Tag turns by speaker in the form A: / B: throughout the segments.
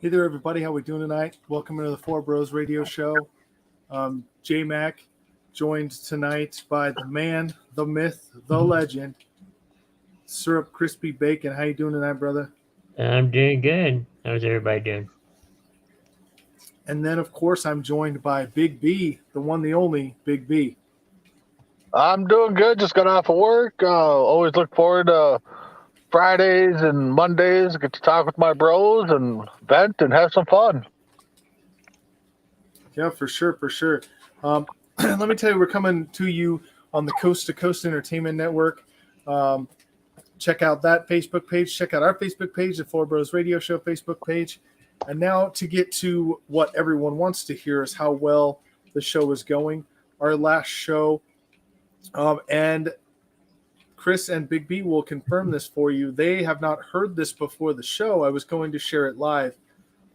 A: Hey there, everybody. How we doing tonight? Welcome to the Four Bros Radio Show. J Mac, joined tonight by the man, the myth, the legend, Syrup Crispy Bacon. How you doing tonight, brother?
B: I'm doing good. How's everybody doing?
A: And then, of course, I'm joined by Big B, the one, the only Big B.
C: I'm doing good. Just got off of work. Always look forward to Fridays and Mondays. Get to talk with my bros and vent and have some fun.
A: Yeah, for sure, for sure. Let me tell you, we're coming to you on the Coast to Coast Entertainment Network. Check out that Facebook page. Check out our Facebook page, the Four Bros Radio Show Facebook page. And now to get to what everyone wants to hear is how well the show is going. Our last show, and Chris and Big B will confirm this for you. They have not heard this before the show. I was going to share it live.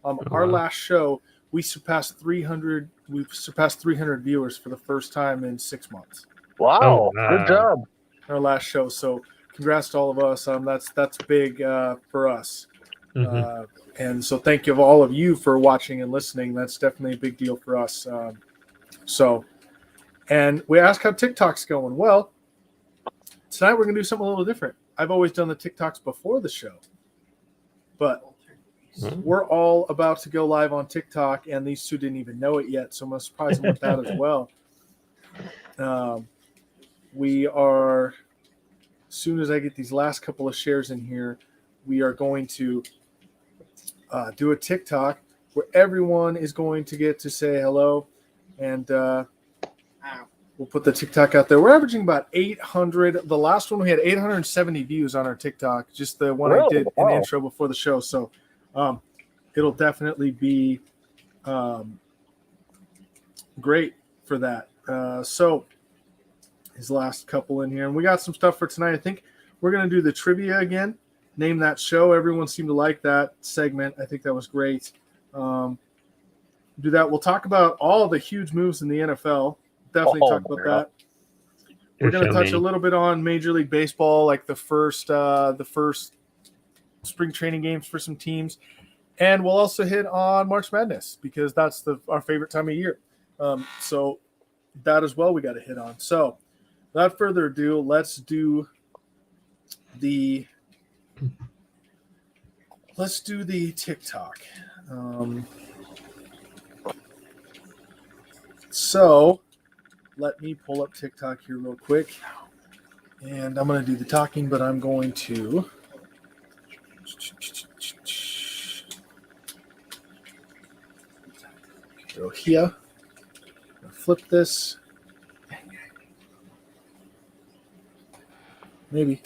A: Our last show, we surpassed 300. We've surpassed 300 viewers for the first time in 6 months.
C: Wow, good job.
A: Our last show. So congrats to all of us. That's big for us.
B: Mm-hmm.
A: And so thank you of all of you for watching and listening. That's definitely a big deal for us. And we ask how TikTok's going. Well, tonight we're going to do something a little different. I've always done the TikToks before the show, but we're all about to go live on TikTok, and these two didn't even know it yet, so I'm going to surprise them with that as well. We are, as soon as I get these last couple of shares in here, we are going to do a TikTok where everyone is going to get to say hello, and we'll put the TikTok out there. We're averaging about 800. The last one we had 870 views on our TikTok, just the one I did in the intro before the show. So it'll definitely be great for that. So his last couple in here. And we got some stuff for tonight. I think we're going to do the trivia again. Name that show. Everyone seemed to like that segment. I think that was great. Do that. We'll talk about all the huge moves in the NFL. Definitely talk about that. We're going to touch a little bit on Major League Baseball, like the first spring training games for some teams. And we'll also hit on March Madness because that's our favorite time of year. So that as well we got to hit on. So without further ado, let's do the TikTok. So let me pull up TikTok here real quick. And I'm going to do the talking, but I'm going to go here. Flip this. Maybe.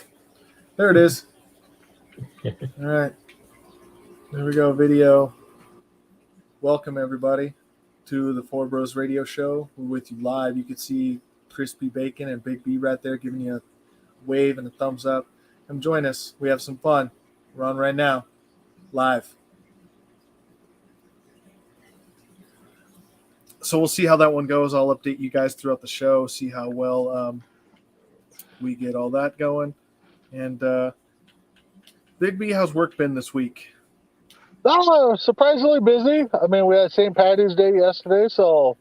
A: There it is. All right. There we go. Video. Welcome, everybody, to the Four Bros Radio Show. We're with you live. You can see Crispy Bacon and Big B right there giving you a wave and a thumbs up. Come join us. We have some fun. We're on right now. Live. So we'll see how that one goes. I'll update you guys throughout the show, see how well we get all that going. And Big B, how's work been this week?
C: Oh, surprisingly busy. I mean, we had St. Patty's Day yesterday, so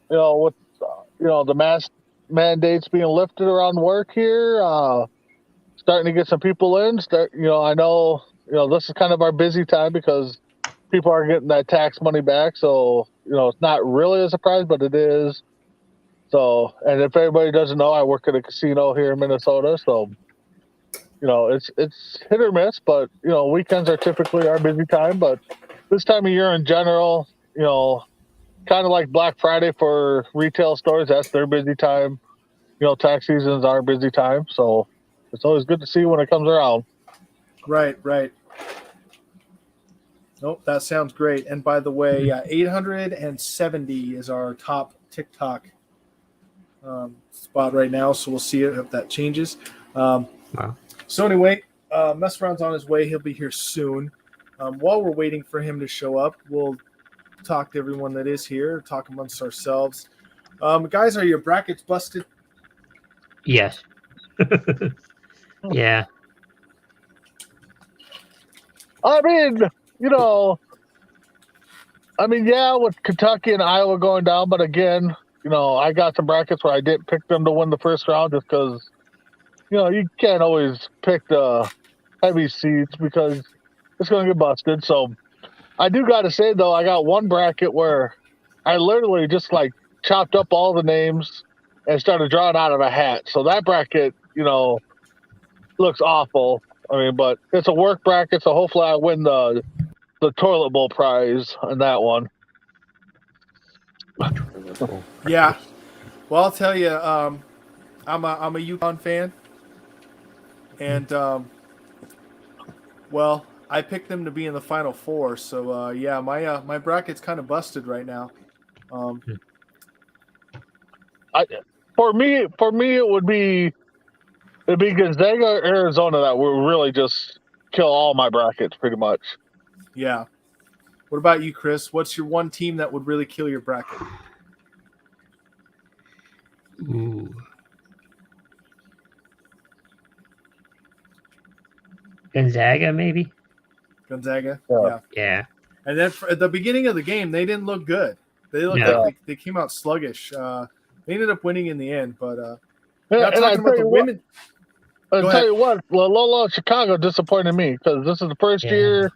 C: with the mask mandates being lifted around work here, starting to get some people in. I know this is kind of our busy time because people are getting that tax money back, so it's not really a surprise, but it is. So, and if everybody doesn't know, I work at a casino here in Minnesota, so it's hit or miss, but weekends are typically our busy time. But this time of year in general, kind of like Black Friday for retail stores, that's their busy time. Tax season is our busy time, so it's always good to see when it comes around.
A: Right. Nope, that sounds great. And by the way, 870 is our top TikTok spot right now, so we'll see if that changes.
B: Wow.
A: So anyway, Mess Around's on his way. He'll be here soon. While we're waiting for him to show up, we'll talk to everyone that is here, talk amongst ourselves. Guys, are your brackets busted?
B: Yes. Yeah.
C: I mean, I mean, yeah, with Kentucky and Iowa going down, but again, I got some brackets where I didn't pick them to win the first round just because, you can't always pick the heavy seeds because it's going to get busted. So I do got to say, though, I got one bracket where I literally just chopped up all the names and started drawing out of a hat. So that bracket, looks awful. I mean, but it's a work bracket, so hopefully I win the toilet bowl prize on that one.
A: Yeah. Well, I'll tell you, I'm a UConn fan, and well, I picked them to be in the Final Four. So yeah, my bracket's kind of busted right now.
C: For me, it'd be Gonzaga or Arizona that would really just kill all my brackets, pretty much.
A: Yeah. What about you, Chris? What's your one team that would really kill your bracket?
B: Ooh. Gonzaga, maybe?
A: Gonzaga?
C: Yeah.
B: Yeah.
A: And then at the beginning of the game, they didn't look good. They looked
B: No.
A: like they came out sluggish. They ended up winning in the end, but
C: Yeah,
A: not
C: and I
A: talking about the women.
C: I'll
A: Go
C: tell
A: ahead.
C: you what, Loyola Chicago disappointed me because this is the first
B: Yeah.
C: year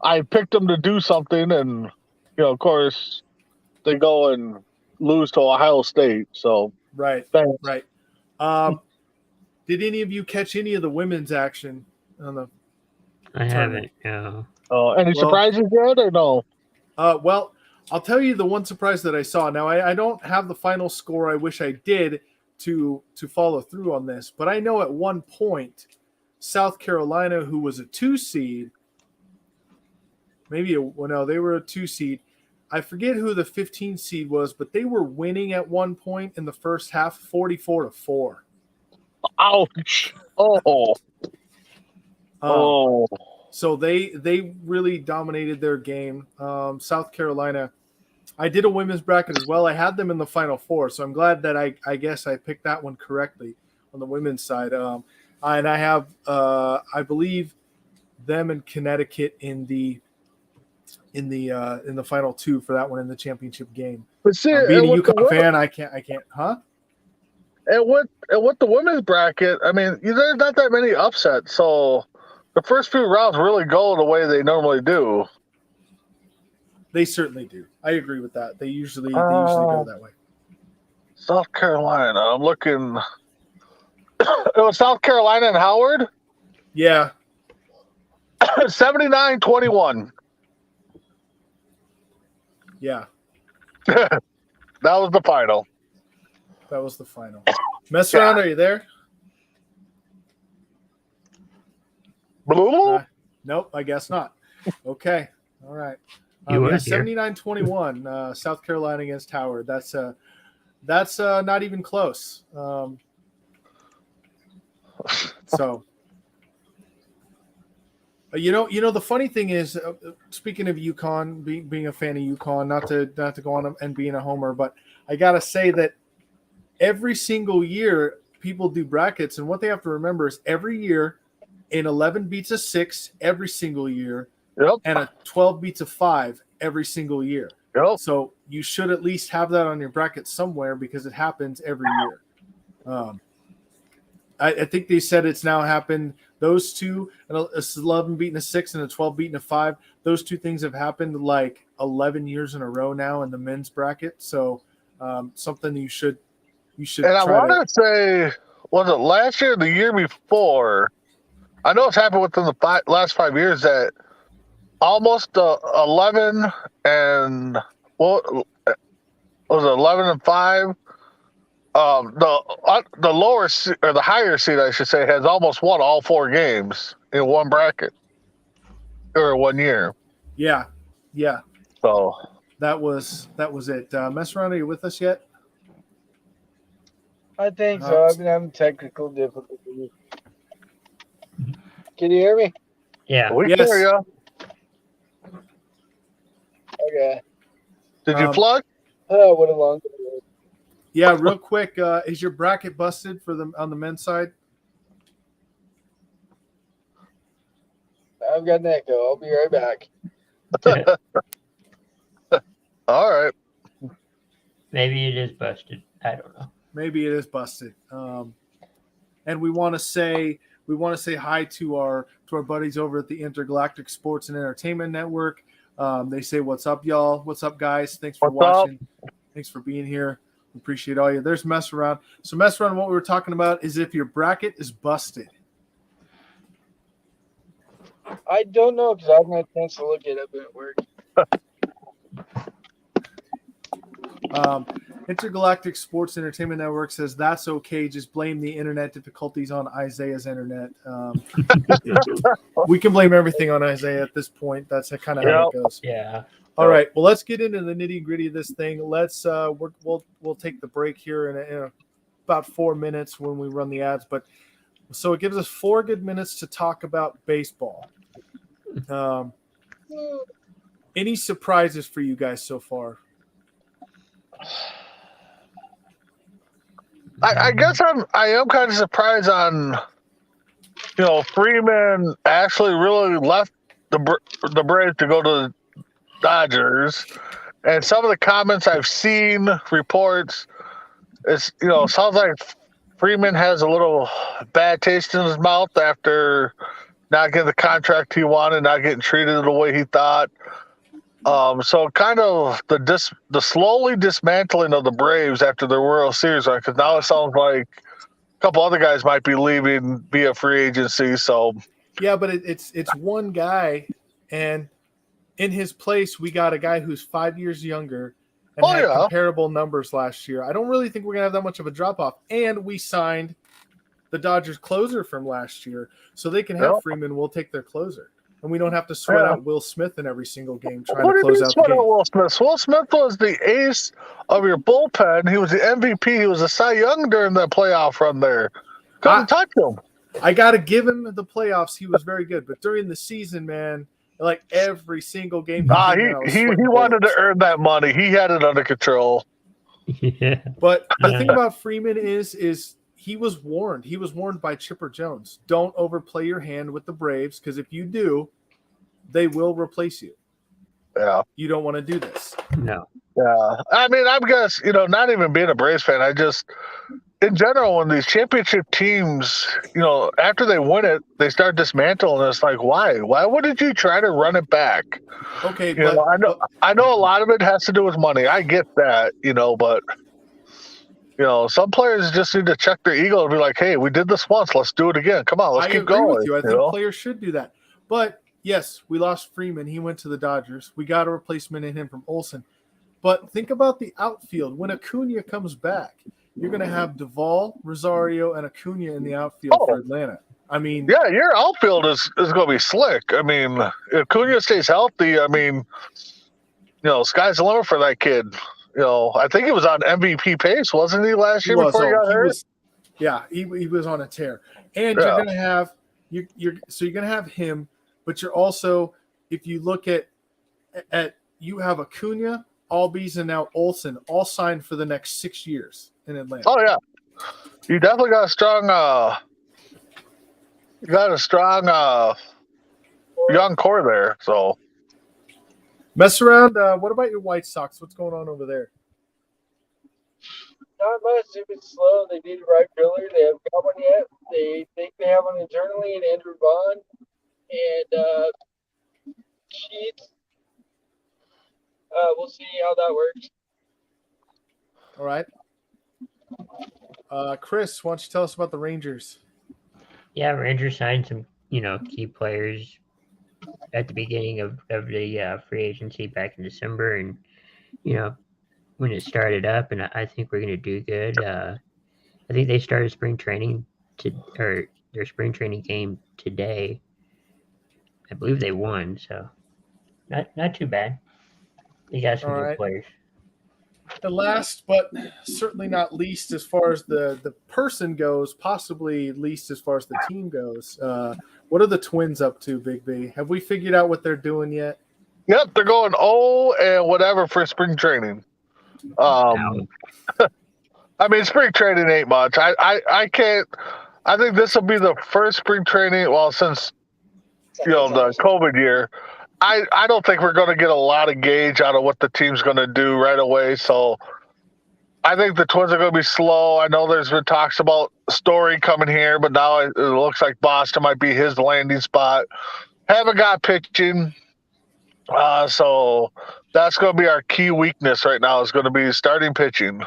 C: I picked them to do something, and of course, they go and lose to Ohio State. So
A: Right,
C: thanks.
A: right. Did any of you catch any of the women's action on the
B: I
A: Tournament.
B: haven't. No.
C: Any
A: Well-
C: surprises yet, or no?
A: Well, I'll tell you the one surprise that I saw. Now, I don't have the final score. I wish I did to follow through on this, but I know at one point, South Carolina, who was a 2 seed, they were a 2 seed. I forget who the 15 seed was, but they were winning at one point in the first half, 44-4.
C: Ouch! Oh,
A: So they really dominated their game. South Carolina, I did a women's bracket as well. I had them in the Final Four, so I'm glad that I guess I picked that one correctly on the women's side. And I have, I believe, them in Connecticut in the final two for that one in the championship game.
C: but see,
A: Being
C: and
A: a
C: with the
A: UConn fan, I can't, huh?
C: And with the women's bracket, I mean, there's not that many upsets, so the first few rounds really go the way they normally do.
A: They certainly do. I agree with that. They usually go that way.
C: South Carolina, I'm looking. It was South Carolina and Howard,
A: Yeah,
C: 79-21.
A: yeah.
C: That was the final.
A: That was the final. Mess around, are you there? Nope, I guess not. Okay. All right.
B: You were here.
A: 79-21, South Carolina against Howard. That's not even close. So the funny thing is, speaking of UConn, being a fan of UConn, not to go on and being a homer, but I gotta say that every single year people do brackets, and what they have to remember is every year an 11 beats a 6 every single year,
C: Yep.
A: and a 12 beats a 5 every single year.
C: Yep.
A: So you should at least have that on your bracket somewhere because it happens every year. I think they said it's now happened. Those two, an 11 beating a 6 and a 12 beating a 5, those two things have happened like 11 years in a row now in the men's bracket. So something you should
C: And I
A: try
C: want
A: to.
C: to say, was it last year or the year before? I know it's happened within the last 5 years that almost 11 and what was it, 11 and 5? The lower or the higher seed, I should say, has almost won all 4 games in one bracket or 1 year.
A: Yeah.
C: So
A: That was it. Mess around, are you with us yet?
D: I think so. I've been having technical difficulties. Can you hear me?
B: Yeah.
C: we
A: Yes.
C: hear ya.
D: Okay.
C: Did you
A: Um,
C: plug?
D: Oh, what a long day.
A: Yeah, real quick. Is your bracket busted on the men's side?
D: I've got an echo. I'll be right back.
C: All right.
B: Maybe it is busted. I don't know.
A: Maybe it is busted. And we want to say hi to our buddies over at the Intergalactic Sports and Entertainment Network. They say, "What's up, y'all? What's up, guys? Thanks for watching. Thanks for being here. Appreciate all you." There's Mess Around. So Mess Around, what we were talking about is if your bracket is busted.
D: I don't know because I haven't had a chance to look it up at work.
A: Intergalactic Sports Entertainment Network says that's okay. Just blame the internet difficulties on Isaiah's internet. We can blame everything on Isaiah at this point. That's kind of how it goes.
B: Yeah.
A: All right. Well, let's get into the nitty gritty of this thing. Let's we'll take the break here in about 4 minutes when we run the ads. But so it gives us 4 good minutes to talk about baseball. Any surprises for you guys so far?
C: I guess I am kind of surprised on, Freeman actually really left the Braves to go to the Dodgers, and some of the comments I've seen, reports, it's sounds like Freeman has a little bad taste in his mouth after not getting the contract he wanted, not getting treated the way he thought. So kind of the slowly dismantling of the Braves after their World Series run, because now it sounds like a couple other guys might be leaving via free agency. So
A: yeah, but it's one guy, and in his place we got a guy who's 5 years younger and had comparable numbers last year. I don't really think we're gonna have that much of a drop off, and we signed the Dodgers closer from last year, so they can have Freeman. We'll take their closer. And we don't have to sweat out Will Smith in every single game trying to close out the game.
C: Will Smith? Will Smith was the ace of your bullpen. He was the MVP. He was a Cy Young during that playoff run there. Couldn't touch him.
A: I got to give him the playoffs. He was very good. But during the season, man, like every single game.
C: He wanted to earn that money. He had it under control.
B: Yeah.
A: But the thing about Freeman is he was warned. He was warned by Chipper Jones. Don't overplay your hand with the Braves, because if you do, they will replace you.
C: Yeah.
A: You don't want to do this.
B: No.
C: Yeah. I mean, I guess, not even being a Braves fan, I just, in general, when these championship teams, after they win it, they start dismantling. It's like, why? Why wouldn't you try to run it back?
A: Okay.
C: I know a lot of it has to do with money. I get that, but some players just need to check their ego and be like, hey, we did this once. Let's do it again. Come on, let's keep going.
A: I agree with you. I think players should do that. But, yes, we lost Freeman. He went to the Dodgers. We got a replacement in him from Olsen. But think about the outfield. When Acuna comes back, you're going to have Duvall, Rosario, and Acuna in the outfield for Atlanta. I mean,
C: yeah, your outfield is going to be slick. I mean, if Acuna stays healthy, I mean, sky's the limit for that kid. I think he was on MVP pace, wasn't he, last year before he got hurt?
A: He was on a tear. And you're going to have you're going to have him, but you're also, if you look at you have Acuna, Albies, and now Olsen all signed for the next 6 years in Atlanta.
C: Oh yeah, you definitely got a strong young core there. So.
A: Mess around. What about your White Sox? What's going on over there?
D: Not much. They've been slow. They need a right fielder. They haven't got one yet. They think they have one internally in Andrew Vaughn and Sheets. We'll see how that works.
A: All right. Chris, why don't you tell us about the Rangers?
B: Yeah, Rangers signed some, key players at the beginning of the free agency back in December, and when it started up, and I think we're going to do good. I think they started spring training their spring training game today. I believe they won, so not too bad. They got some good players.
A: The last, but certainly not least, as far as the person goes, possibly least as far as the team goes. What are the Twins up to, Big B? Have we figured out what they're doing yet?
C: Yep, they're going and whatever for spring training. I mean, spring training ain't much. I can't. I think this will be the first spring training, since the COVID year, I don't think we're going to get a lot of gauge out of what the team's going to do right away. So I think the Twins are going to be slow. I know there's been talks about Story coming here, but now it looks like Boston might be his landing spot. Haven't got pitching. So that's going to be our key weakness right now is going to be starting pitching.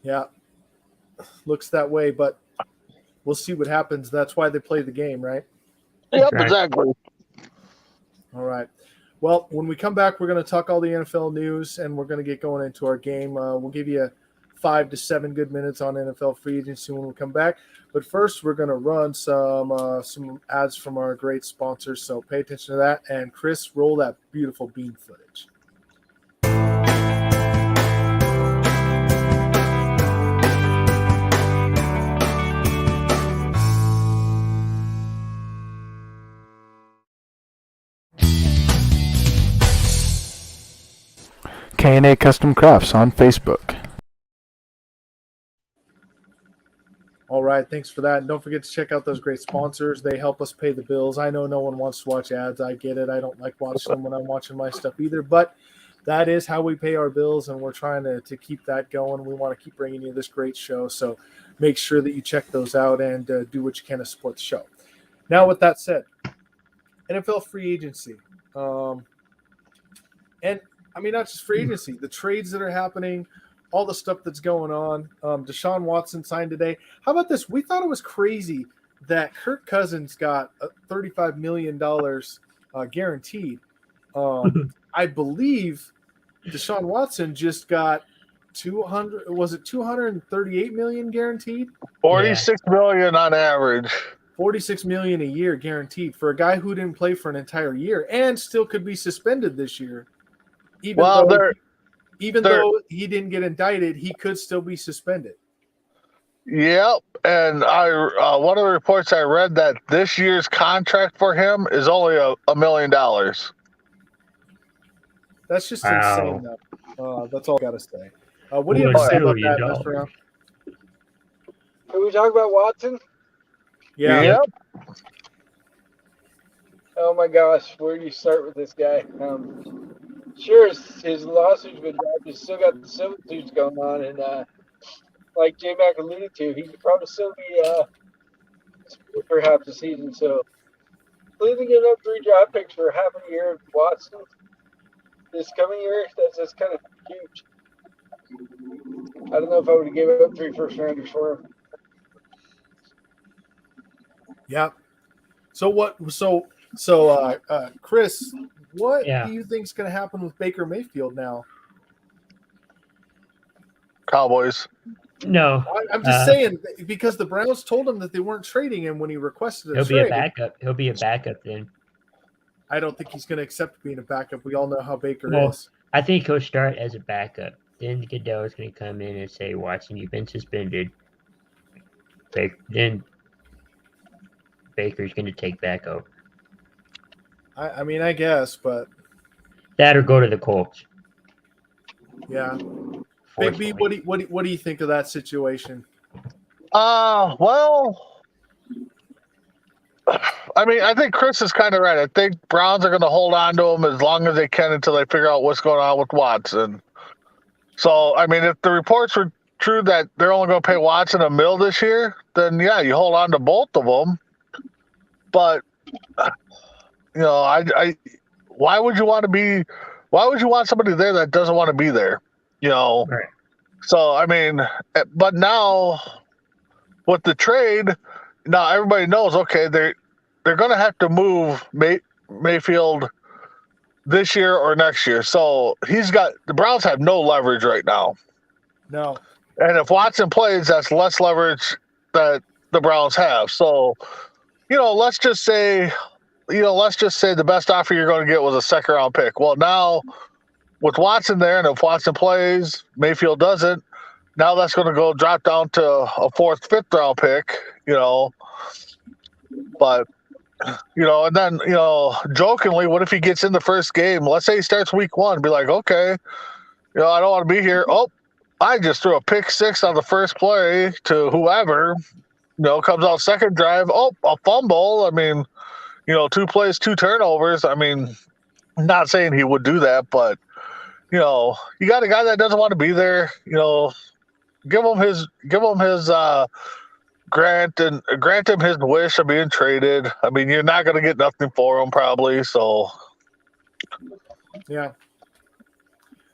A: Yeah, looks that way, but we'll see what happens. That's why they play the game, right?
C: Yep,
B: right.
C: exactly.
A: All right. Well, when we come back, we're going to talk all the NFL news, and we're going to get going into our game. We'll give you 5 to 7 good minutes on NFL free agency when we come back. But first, we're going to run some ads from our great sponsors, so pay attention to that. And Chris, roll that beautiful bean footage.
E: K&A Custom Crafts on Facebook.
A: All right, thanks for that. And don't forget to check out those great sponsors. They help us pay the bills. I know no one wants to watch ads. I get it. I don't like watching them when I'm watching my stuff either. But that is how we pay our bills, and we're trying to keep that going. We want to keep bringing you this great show. So make sure that you check those out and do what you can to support the show. Now, with that said, NFL free agency. And I mean, not just free agency, the trades that are happening, all the stuff that's going on. Deshaun Watson signed today. How about this? We thought it was crazy that Kirk Cousins got $35 million guaranteed. I believe Deshaun Watson just got $238 million guaranteed?
C: $46 million on average.
A: $46 million a year guaranteed for a guy who didn't play for an entire year and still could be suspended this year. Even though he didn't get indicted, he could still be suspended.
C: Yep, and I one of the reports I read that this year's contract for him is only $1 million.
A: That's just
B: Wow.
A: insane. That's all I got to say. What do you have to say about that, Mr. Brown?
D: Can we talk about Watson?
A: Yeah.
C: Yep.
D: Oh my gosh, where do you start with this guy? Sure, his lawsuit's been dropped. He's still got the civil suits going on, and like J Mac alluded to, he could probably still be for half the season. So, Cleveland giving up 3 draft picks for half a year of Watson this coming year, that's kind of huge. I don't know if I would have given up 3 first rounders for him.
A: Yeah. So Chris, what do you think is going to happen with Baker Mayfield now?
C: Cowboys.
B: No,
A: I'm just saying because the Browns told him that they weren't trading him when he requested a
B: he'll
A: trade.
B: be a backup. He'll be a backup then.
A: I don't think he's going to accept being a backup. We all know how Baker
B: Well,
A: is.
B: I think he'll start as a backup. Then Goodell is going to come in and say, "Watson, you've been suspended." Then Baker's going to take back over.
A: I mean, I guess, but
B: That or go to the Colts.
A: yeah. Big B, what do you think of that situation?
C: Well, I mean, I think Chris is kind of right. I think Browns are going to hold on to him as long as they can until they figure out what's going on with Watson. So, I mean, if the reports were true that they're only going to pay Watson $1 million this year, then yeah, you hold on to both of them. But you know, why would you want somebody there that doesn't want to be there? You know,
B: Right.
C: So I mean, but now with the trade, now everybody knows. Okay, they're going to have to move Mayfield this year or next year. So the Browns have no leverage right now.
A: No.
C: And if Watson plays, that's less leverage that the Browns have. So, you know, let's just say the best offer you're going to get was a 2nd round pick. Well, now with Watson there, and if Watson plays, Mayfield doesn't, now that's going to drop down to a 4th, 5th round pick, you know. But, you know, and then, you know, jokingly, what if he gets in the first game? Let's say he starts week 1, be like, okay, you know, I don't want to be here. Oh, I just threw a pick 6 on the first play to whoever, you know, comes out 2nd drive. Oh, a fumble. I mean, 2 plays, 2 turnovers. I mean, I'm not saying he would do that, but you got a guy that doesn't want to be there. Give him his grant him his wish of being traded. I mean, you're not going to get nothing for him probably. So
A: Yeah.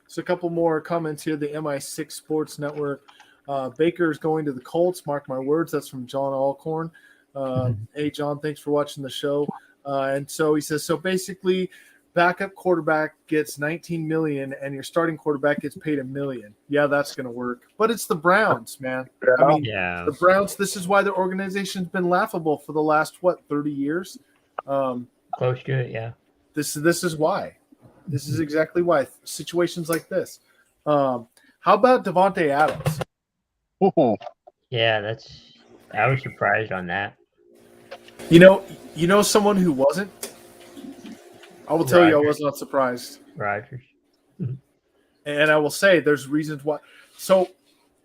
A: So a couple more comments here. The MI6 Sports Network. Baker's going to the Colts. Mark my words. That's from John Alcorn. Hey, John, thanks for watching the show. And so he says, so basically, backup quarterback gets $19 million, and your starting quarterback gets paid $1 million. Yeah, that's going to work. But it's the Browns, man. I mean,
B: Yeah.
A: the Browns. This is why their organization's been laughable for the last 30 years.
B: Close to it, yeah.
A: This is why. This is exactly why. Situations like this. How about Devontae Adams?
C: ooh,
B: Yeah, I was surprised on that.
A: You know someone who wasn't? I will tell you I was not surprised.
B: Rodgers.
A: And I will say there's reasons why. So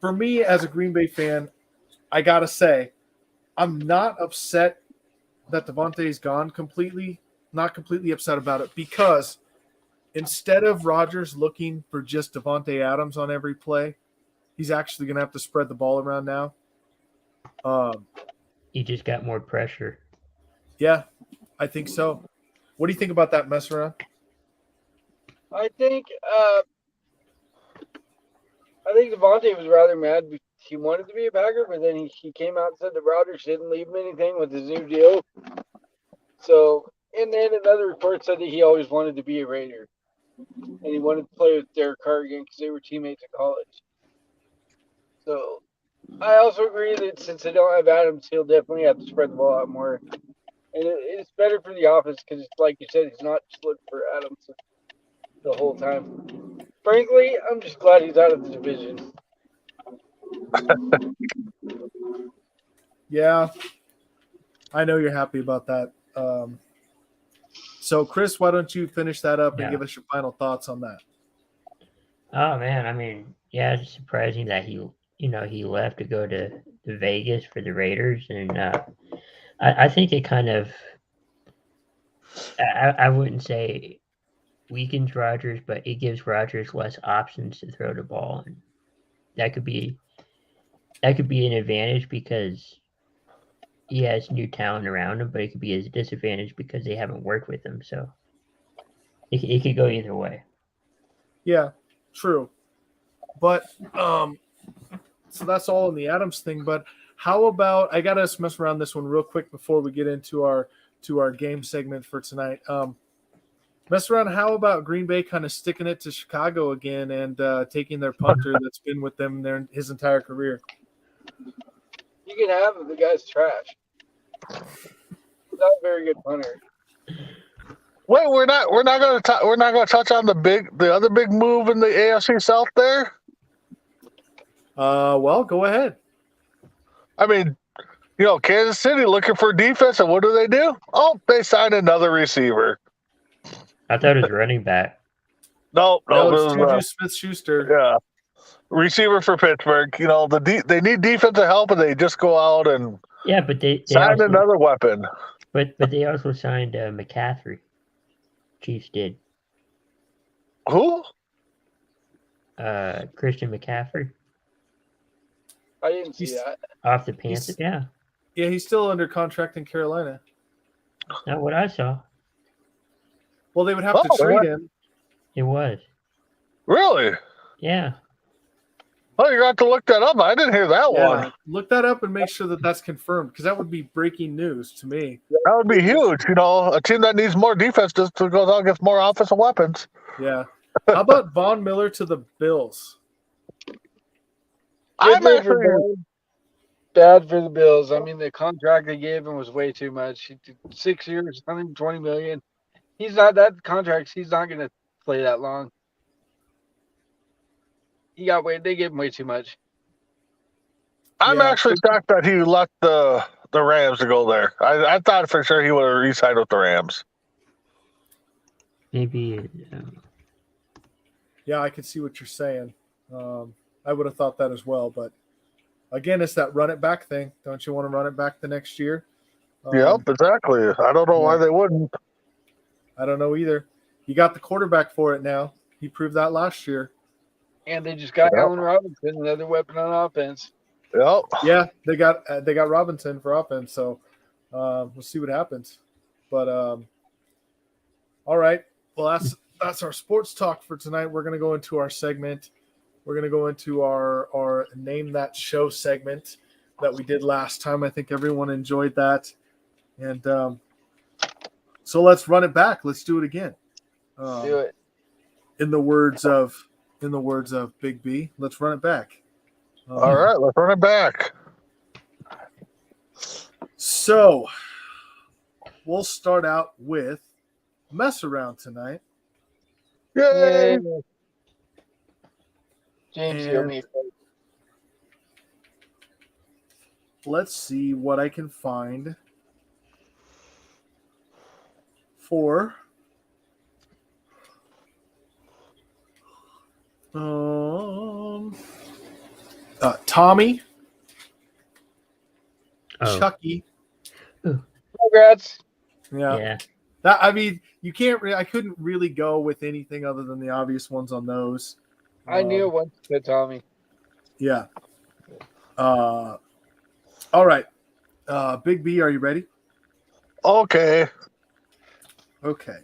A: for me as a Green Bay fan, I got to say I'm not upset that Devontae's gone completely. Not completely upset about it because instead of Rodgers looking for just Devontae Adams on every play, he's actually going to have to spread the ball around now.
B: He just got more pressure.
A: Yeah, I think so. What do you think about that mess around?
D: I think Devontae was rather mad. He wanted to be a Packer, but then he came out and said that Rodgers didn't leave him anything with his new deal. So, and then another report said that he always wanted to be a Raider, and he wanted to play with Derek Carr again because they were teammates at college. So, I also agree that since they don't have Adams, he'll definitely have to spread the ball out more. And it's better for the offense because, like you said, he's not just looking for Adams the whole time. Frankly, I'm just glad he's out of the division.
A: Yeah, I know you're happy about that. So, Chris, why don't you finish that up and
B: Yeah.
A: give us your final thoughts on that?
B: Oh man, I mean, yeah, it's surprising that he left to go to Vegas for the Raiders, and I think it kind of, I wouldn't say weakens Rodgers, but it gives Rodgers less options to throw the ball, and that could be an advantage because he has new talent around him, but it could be a disadvantage because they haven't worked with him. So it could go either way.
A: Yeah, true. But so that's all in the Adams thing. But how about I gotta mess around this one real quick before we get into our game segment for tonight. Mess around. How about Green Bay kind of sticking it to Chicago again and taking their punter that's been with them his entire career?
D: You can have him. The guy's trash. He's not a very good punter.
C: wait, we're not going to touch on the other big move in the AFC South there.
A: Well, go ahead.
C: I mean, Kansas City looking for defense, and what do? Oh, they signed another receiver.
B: I thought it was running back.
C: No,
A: No,
C: it
A: it's
C: was,
A: Juju Smith-Schuster.
C: yeah, receiver for Pittsburgh. They need defensive help, and they just go out and
B: Yeah, but they
C: sign
B: also,
C: another weapon.
B: but they also signed McCaffrey. Chiefs did.
C: Who?
B: Christian McCaffrey
D: I didn't see that.
B: off the Panthers. Yeah,
A: Yeah, he's still under contract in Carolina.
B: not what I saw.
A: Well, they would have to
C: Oh,
A: trade
C: what?
A: him.
B: It was.
C: Really?
B: Yeah.
C: Oh, you're going to have to look that up. I didn't hear that
A: Yeah,
C: one.
A: look that up and make sure that that's confirmed because that would be breaking news to me.
C: That would be huge. A team that needs more defense just goes out and gets more offensive weapons.
A: Yeah. How about Von Miller to the Bills?
C: I'm
D: Good for
C: actually
D: bad for the Bills. I mean, the contract they gave him was way too much. He did 6 years, $120 million. He's not that contract. He's not going to play that long. They gave him way too much.
C: I'm
A: Yeah.
C: actually shocked that he left the Rams to go there. I thought for sure he would have re-signed with the Rams.
B: Maybe.
A: Yeah, I can see what you're saying. I would have thought that as well. But again, it's that run it back thing. Don't you want to run it back the next year?
C: Yep, exactly. I don't know why they wouldn't.
A: I don't know either. He got the quarterback for it now. He proved that last year.
D: And they just got
C: Yep.
D: Allen Robinson, another weapon on offense.
C: Yep.
A: Yeah, they got Robinson for offense, so we'll see what happens. But all right, well that's our sports talk for tonight. We're gonna go into our segment. We're gonna go into our name that show segment that we did last time. I think everyone enjoyed that, and so let's run it back. Let's do it again.
D: Do it.
A: In the words of Big B, let's run it back.
C: All right, let's run it back.
A: So we'll start out with mess around tonight.
C: Yay!
D: James,
A: And-
D: you owe me.
A: Let's see what I can find for Tommy,
B: Oh,
A: Chucky.
D: Congrats.
A: Yeah.
B: yeah.
A: That, I mean, you can't. I couldn't really go with anything other than the obvious ones on those.
D: I knew it once to Tommy.
A: Yeah. All right. Big B, are you ready?
C: Okay.
A: Okay.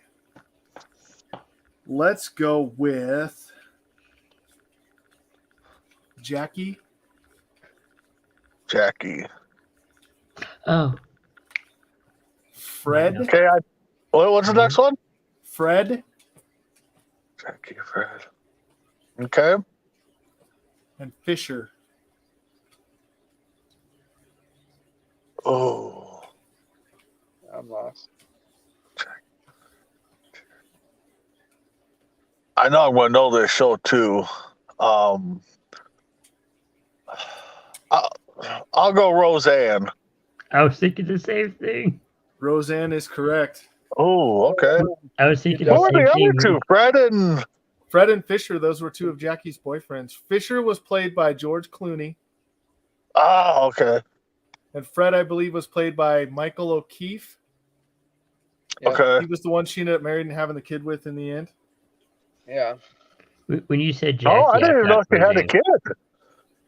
A: Let's go with Jackie.
C: Jackie.
B: Oh,
A: Fred.
C: Okay. What's the next one?
A: Fred
C: Jackie, Fred. Okay.
A: and Fisher.
C: Oh.
D: I'm lost.
C: I know I'm going to know this show too. I'll go Roseanne.
B: I was thinking the same thing.
A: Roseanne is correct.
C: Oh, okay.
B: I was thinking
C: What
B: the
C: were
B: same
C: the
B: thing.
C: other two? Fred and
A: Fred and Fisher, those were two of Jackie's boyfriends. Fisher was played by George Clooney,
C: okay.
A: and Fred, I believe, was played by Michael O'Keefe.
D: Yeah.
C: Okay.
A: He was the one she ended up married and having the kid with in the end.
D: Yeah.
B: When you said Jackie,
C: I didn't even know
B: thought
C: she had a
B: Roseanne.
C: kid.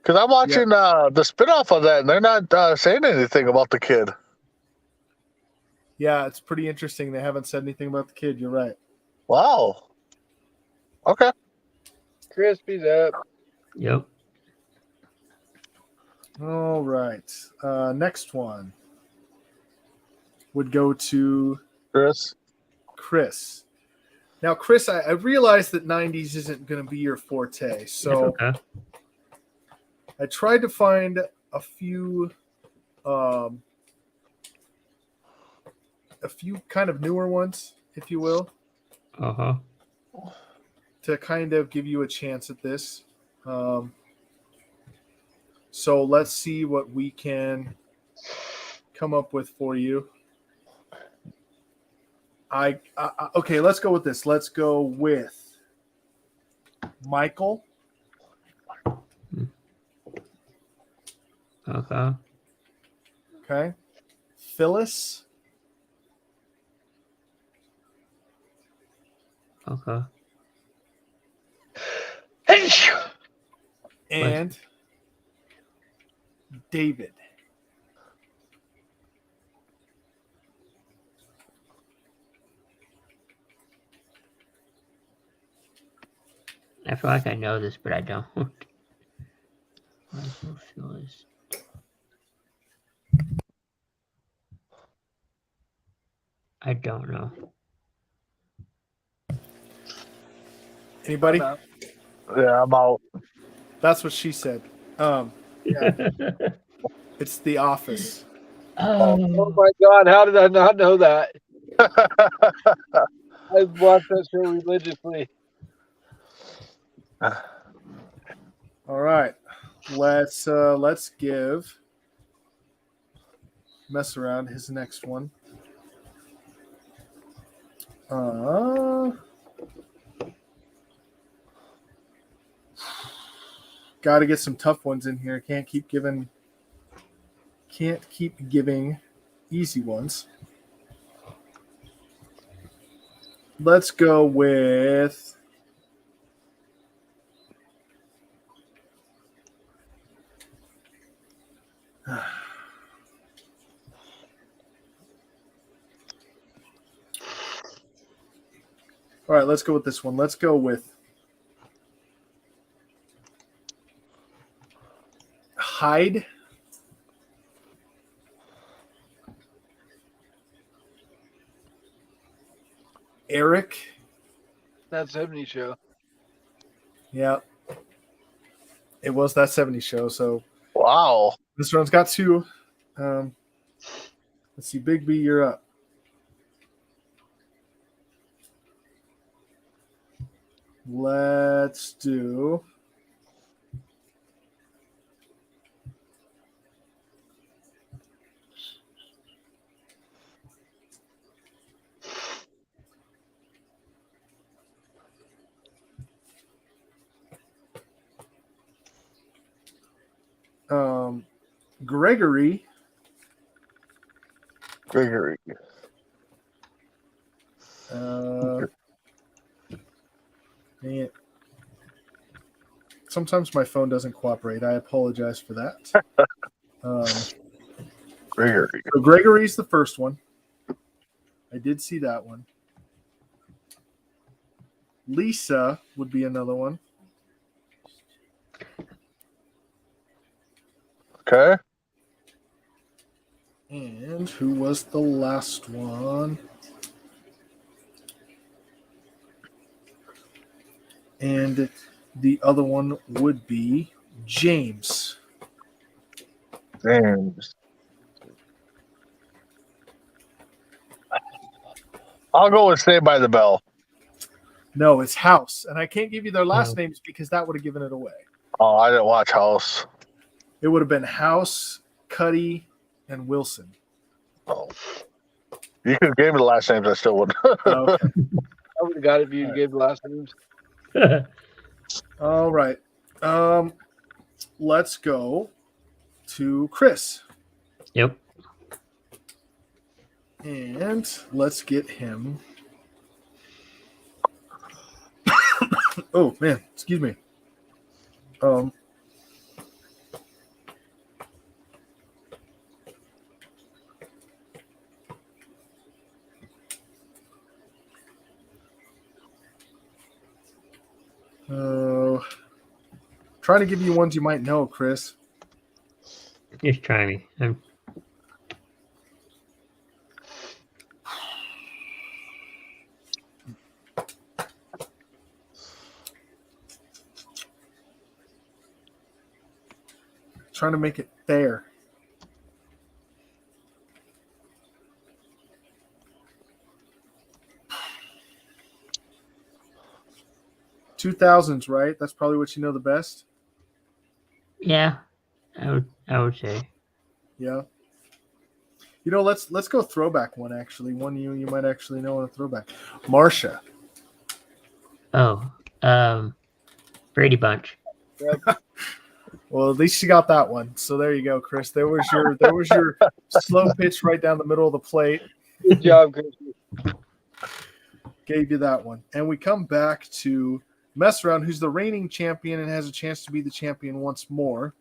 C: Because I'm watching the spinoff of that, and they're not saying anything about the kid.
A: Yeah, it's pretty interesting. They haven't said anything about the kid. You're right.
C: Wow. Okay.
D: Crispy's up.
B: Yep.
A: All right. Next one would go to
C: Chris.
A: Chris. Now, Chris, I realize that 90s isn't going to be your forte. So
B: Okay.
A: I tried to find a few kind of newer ones, if you will,
B: Uh-huh.
A: to kind of give you a chance at this. So let's see what we can come up with for you. Okay, let's go with this. Let's go with Michael.
B: Okay.
A: Okay. Phyllis.
B: Okay.
A: And David.
B: I feel like I know this, but I don't. Michael Phyllis. I don't know.
A: Anybody?
C: Yeah, I'm out.
A: That's what she said. It's The Office.
D: Oh my God! How did I not know that? I've watched that show religiously.
A: All right. Let's give mess around his next one. Got to get some tough ones in here. Can't keep giving easy ones. Let's go with all right, let's go with this one. Let's go with Hyde. Eric.
D: That 70 show.
A: Yeah. It was that 70 show. So
C: Wow.
A: this one's got 2. Let's see. Big B, you're up. Let's do. Gregory.
C: Gregory.
A: Man. Sometimes my phone doesn't cooperate. I apologize for that.
C: Gregory.
A: So Gregory's the first one. I did see that one. Lisa would be another one.
C: Okay.
A: And who was the last one? And the other one would be James.
C: James. I'll go with Saved by the Bell.
A: No, it's House. And I can't give you their last
B: Oh.
A: names because that would have given it away.
C: Oh, I didn't watch House.
A: It would have been House, Cuddy, and Wilson.
C: Oh. You could have gave me the last names, I still wouldn't.
A: Okay.
D: I would have got it if you gave the last names.
A: All right. Let's go to Chris.
B: Yep.
A: And let's get him. Oh, man. Excuse me. Trying to give you ones you might know, Chris.
B: Just try me. I'm
A: Trying to make it fair. $2000s, right? That's probably what you know the best.
B: yeah. I would say.
A: Yeah. You know, let's go throwback one actually. One you might actually know on a throwback. Marsha.
B: Oh. Brady Bunch.
A: Well, at least you got that one. So there you go, Chris. There was your slow pitch right down the middle of the plate.
D: Good job, Chris.
A: Gave you that one. And we come back to Mess Around, who's the reigning champion and has a chance to be the champion once more.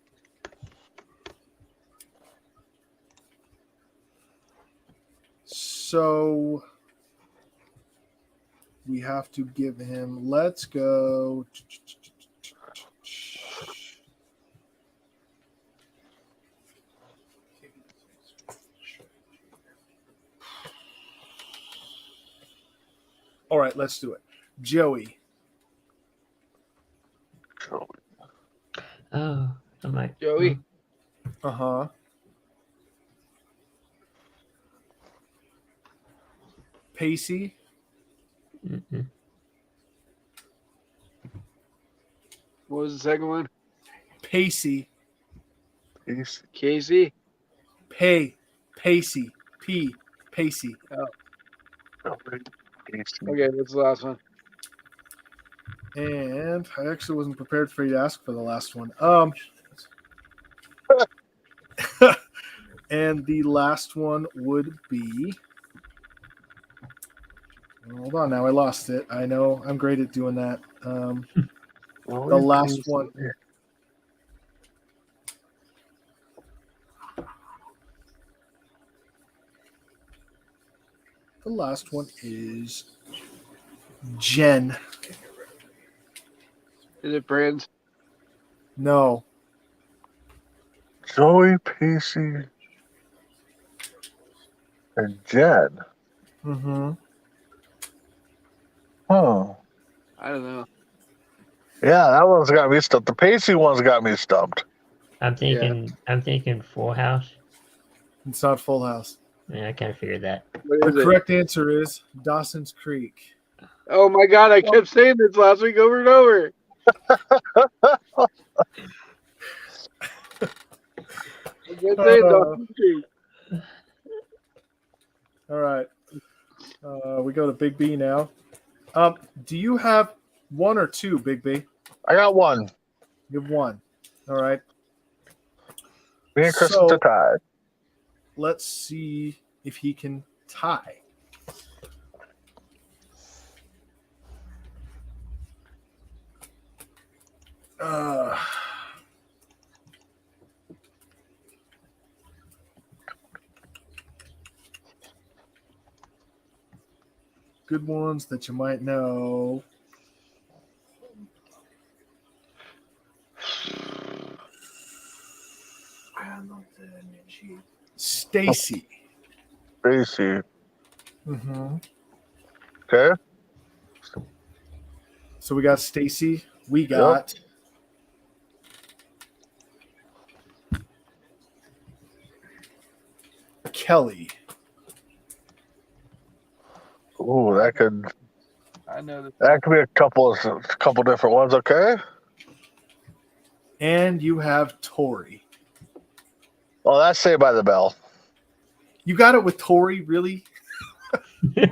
A: So we have to give him, let's go. All right, let's do it. Joey.
B: Oh, I might.
D: Joey.
A: Uh-huh. Pacey.
B: Mm-mm.
D: What was the second one?
A: Pacey.
D: Casey.
A: Pacey. P. Pacey.
D: Okay, what's the last one?
A: And I actually wasn't prepared for you to ask for the last one. And the last one would be. Hold on, now I lost it. I know I'm great at doing that. The last one. The last one is Jen.
F: Is it Brands?
A: No.
C: Joey Pacey and Jen.
A: Mm-hmm.
C: Huh.
F: I don't know.
C: Yeah, that one's got me stumped. The Pacey one's got me stumped.
B: I'm thinking Full House.
A: It's not Full House.
B: Yeah, I kind of figured that.
F: What
A: The
F: is it?
A: correct answer is Dawson's Creek.
F: Oh my god, I kept saying this last week over and over. I kept saying Dawson's Creek.
A: All right. We go to Big B now. Do you have one or two, Big B?
C: I got one.
A: You have one. All right.
C: Me and Chris
A: So-
C: are tied.
A: Let's see if he can tie. Good ones that you might know. Stacy.
C: Pacey.
A: Mm-hmm.
C: Okay.
A: So we got Stacy. We got Kelly.
C: Ooh, that could
F: I know this.
C: be a couple different ones. Okay.
A: And you have Tori.
C: Well, that's Saved by the Bell.
A: You got it with Tori, really?
F: Yep.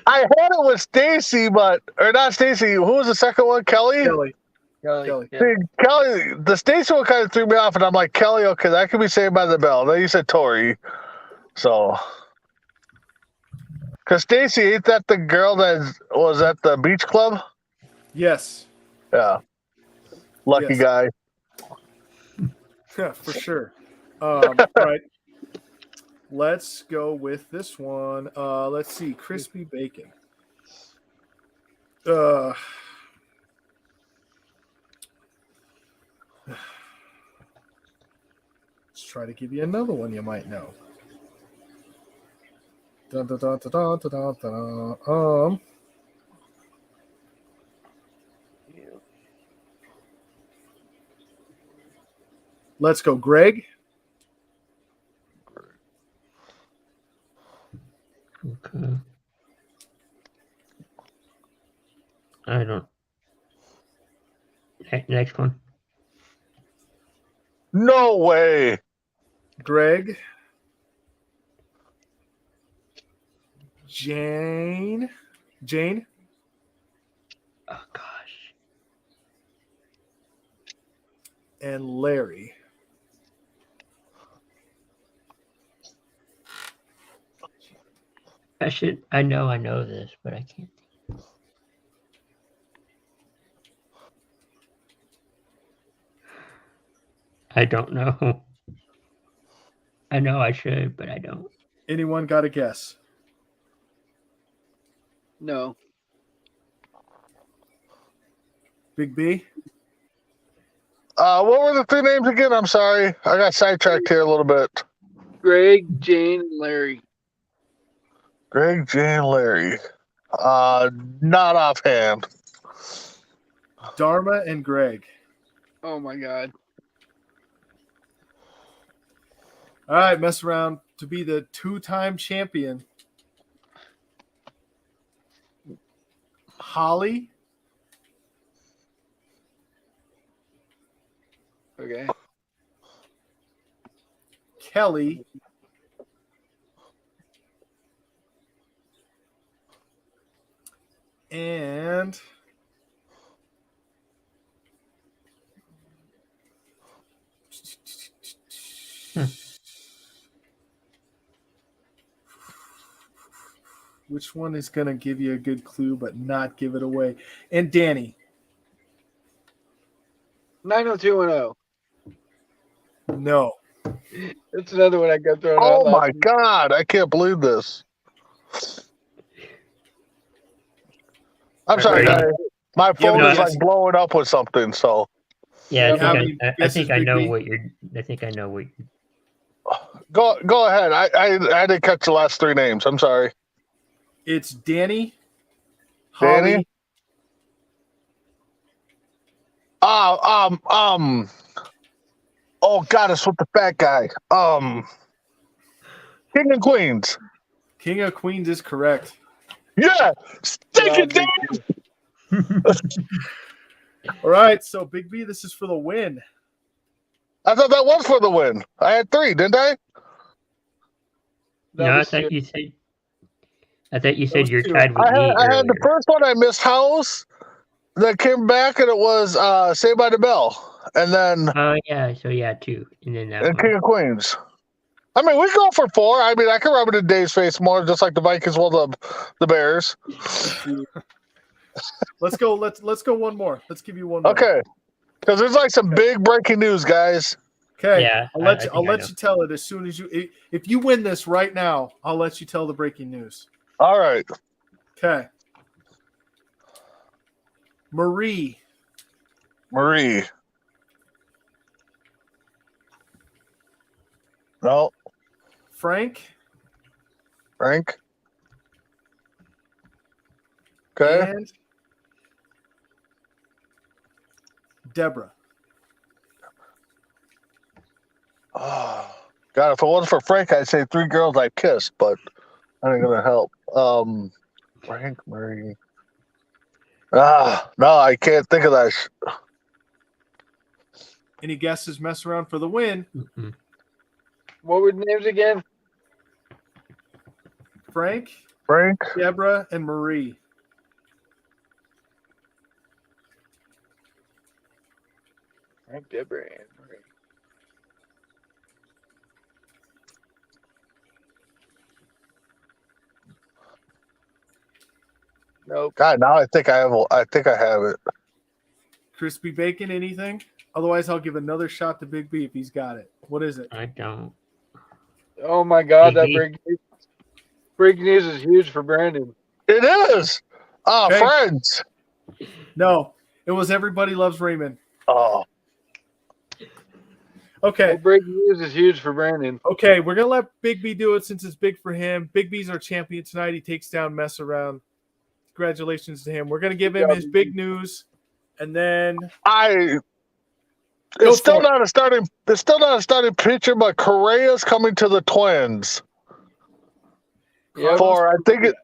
C: I had it with Stacy, or not Stacy. Who was the second one? Kelly.
A: Kelly.
F: Kelly. Yeah.
C: See, Kelly, the Stacy one kind of threw me off, and I'm like, Kelly, okay, that could be Saved by the Bell. Then you said Tori, so because Stacy, ain't that the girl that was at the beach club?
A: Yes.
C: Yeah, lucky
A: Yes.
C: guy.
A: Yeah, for sure. All right. Let's go with this one. Let's see. Crispy bacon. Let's try to give you another one you might know. Dun, dun, dun, dun, dun, dun, dun, dun. Let's go, Greg.
B: Okay. I don't. Next one.
C: No way.
A: Greg. Jane.
B: Oh gosh.
A: And Larry.
B: I know this, but I can't. I don't know. I know I should, but I don't.
A: Anyone got a guess?
F: No.
A: Big B?
C: What were the three names again? I'm sorry, I got sidetracked here a little bit.
F: Greg, Jane, and Larry.
C: Greg, Jane, Larry. Not offhand.
A: Dharma and Greg.
F: Oh my god.
A: All right, mess around to be the two-time champion. Holly.
F: Okay.
A: Kelly. And Which one is going to give you a good clue but not give it away? And Danny.
D: 90210.
A: No.
D: That's another one I got thrown out.
C: Oh
D: last
C: my
D: week.
C: God! I can't believe this. I'm sorry,
B: Ready?
C: guys. My
A: You have
C: phone
A: any
C: is like
A: guesses?
C: blowing up with something. So
B: Yeah,
A: You have any
B: I
A: guesses,
B: think I
A: Big
B: know
A: B?
B: what you're. I think I know what.
C: go ahead. I didn't catch the last three names. I'm sorry.
A: It's Danny,
C: Danny?
A: Holly,
C: Oh God, it's with the fat guy. King and Queens.
A: King of Queens is correct.
C: Yeah, stick it,
D: Big
C: Dan.
A: All right, so Big B, this is for the win.
C: I thought that was for the win. I had three, didn't I?
B: No, I
D: was
B: thought
D: two.
B: you said. I thought you said
A: Those
B: you're
A: two.
B: tied with
C: I
B: me
C: had the
B: earlier.
C: first one. I missed House. That came back, and it was Saved by the Bell, and then
B: Oh yeah, so yeah, two, and then that
C: and
B: one.
C: King of Queens. I mean, we go for four. I mean, I can rub it in Dave's face more, just like the Vikings will the Bears.
A: Let's go. Let's go one more. Let's give you one more.
C: Okay, because there's like some big breaking news, guys.
A: Okay.
B: Yeah,
A: I'll
B: I
A: let you.
B: think
A: I'll
B: I
A: let
B: know.
A: you tell it as soon as you. If you win this right now, I'll let you tell the breaking news.
C: All right,
A: Okay. Marie.
C: No,
A: Frank.
C: Frank. Okay.
A: And Deborah.
C: Oh, God, if it wasn't for Frank, I'd say three girls I kissed, but that ain't gonna help. Frank, Murray. No, I can't think of that.
A: Any guesses? Mess around for the win.
B: Mm-mm.
D: What were the names again?
A: Frank,
C: Frank.
A: Deborah, and Marie.
D: Frank, Deborah, and Marie. Nope.
C: God, now I think I have. I think I have it.
A: Crispy bacon. Anything? Otherwise, I'll give another shot to Big B if he's got it. What is it?
B: I don't.
D: Oh my God, that
B: Maybe.
D: breaking news is huge for Brandon.
C: It is.
A: Okay.
C: Friends.
A: No, it was Everybody Loves Raymond.
C: Oh,
A: Okay.
D: That breaking news is huge for Brandon.
A: Okay, we're gonna let Big B do it since it's big for him. Big B's our champion tonight. He takes down Mess Around. Congratulations to him. We're gonna give him his big news, and then
C: It's
A: Go
C: still
A: for it.
C: not a starting. It's still not a starting pitcher, but Correa's coming to the Twins
D: Yep.
C: for I think it.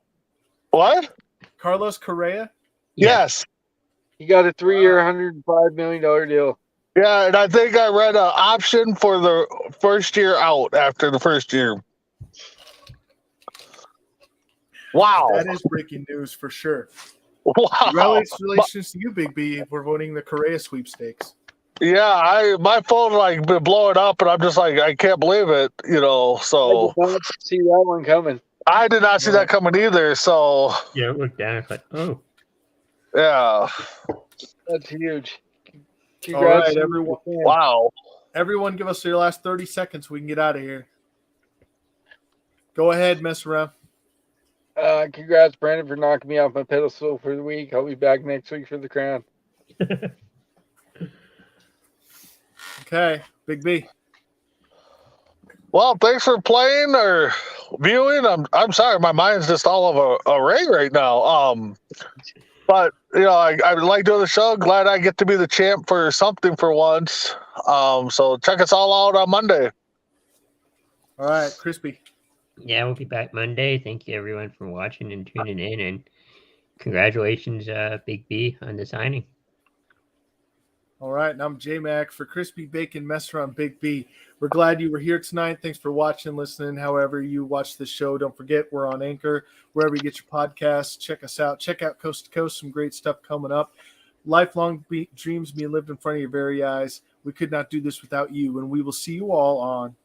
C: What?
A: Carlos Correa.
B: Yeah.
C: Yes.
D: He got a 3-year, $105 million deal.
C: Yeah, and I think I read an option for the first year out after the first year. Wow.
A: That is breaking news for sure.
C: Wow.
A: Congratulations to you, Big B, for winning the Correa sweepstakes.
C: Yeah, my phone like been blowing up, and I'm just like, I can't believe it. So
D: I did not see that one coming.
C: I did not see that coming either. So
B: Yeah, look down. It's like, oh,
C: yeah,
D: That's huge.
A: All right,
D: to
A: everyone.
D: the fans.
C: wow.
A: Everyone, give us your last 30 seconds so we can get out of here. Go ahead, Mess Around.
D: Congrats, Brandon, for knocking me off my pedestal for the week. I'll be back next week for the crown.
A: Okay, Big B.
C: Well, thanks for playing or viewing. I'm sorry, my mind's just all of a ray right now. But I like doing the show. Glad I get to be the champ for something for once. So check us all out on Monday.
A: All right, Crispy.
B: yeah, we'll be back Monday. Thank you everyone for watching and tuning in, and congratulations, Big B, on the signing.
A: All right, and I'm J-Mac for Crispy Bacon Mess Around Big B. We're glad you were here tonight. Thanks for watching, listening, however you watch the show. Don't forget, we're on Anchor, wherever you get your podcasts. Check us out. Check out Coast to Coast, some great stuff coming up. Lifelong dreams being lived in front of your very eyes. We could not do this without you, and we will see you all on